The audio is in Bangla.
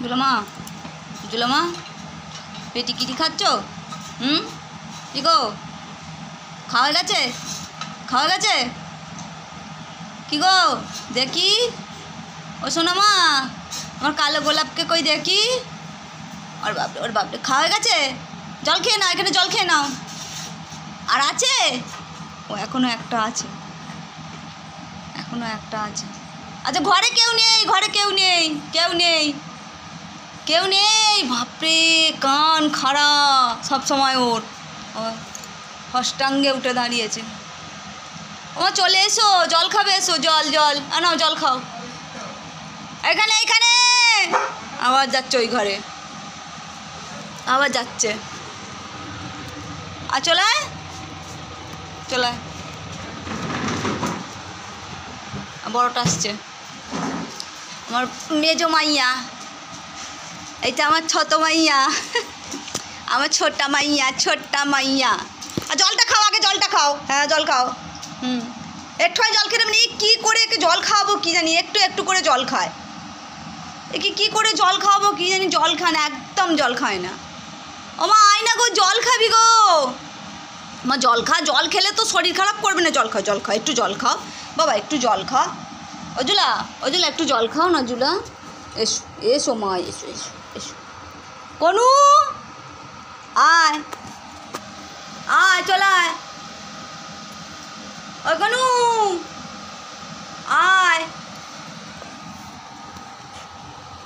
জুলামা জুলামা পেটি কিটি খাচ্ছ? কি গো খাওয়া গেছে? খাওয়া গেছে? কি গো দেখি, ও শোনো মা, আমার কালো গোলাপকে কই দেখি। ওর বাপরে খাওয়া গেছে? জল খেয়ে নাও, এখানে জল খেয়ে নাও। আর আছে? ও এখনো একটা আছে, এখনো একটা আছে। আচ্ছা ঘরে কেউ নেই, ঘরে কেউ নেই, কেউ নেই, কেউ নেই। বাপরে কান খাড়া সব সময় ওর, হষ্টাঙ্গে উঠে দাঁড়িয়েছে। ও চলে এসো, জল খাবে, এসো জল জল নাও, জল খাও। এখানে এখানে আবার যাচ্ছে ওই ঘরে, আবার যাচ্ছে। আর চলায় চলায়, বড়টা আসছে আমার মেজো মাইয়া, এইটা আমার ছোট মাইয়া, আমার ছোট্টা মাইয়া, ছোট্টা মাইয়া। আর জলটা খাও, আগে জলটা খাও। হ্যাঁ জল খাও। একটু জল খেতে মানে কী করে একে জল খাওয়াবো কি জানি, একটু একটু করে জল খায়। একে কী করে জল খাওয়াবো কি জানি, জল খায় না, একদম জল খায় না। ও মা আয় না গো, জল খাবি গো মা, জল খা। জল খেলে তো শরীর খারাপ করবে না। জল খাও, জল খাও, একটু জল খাও বাবা, একটু জল খাও। অজুলা অজুলা একটু জল খাও না জুলা। এসো এসো মা, এসো এসো এসো। কনু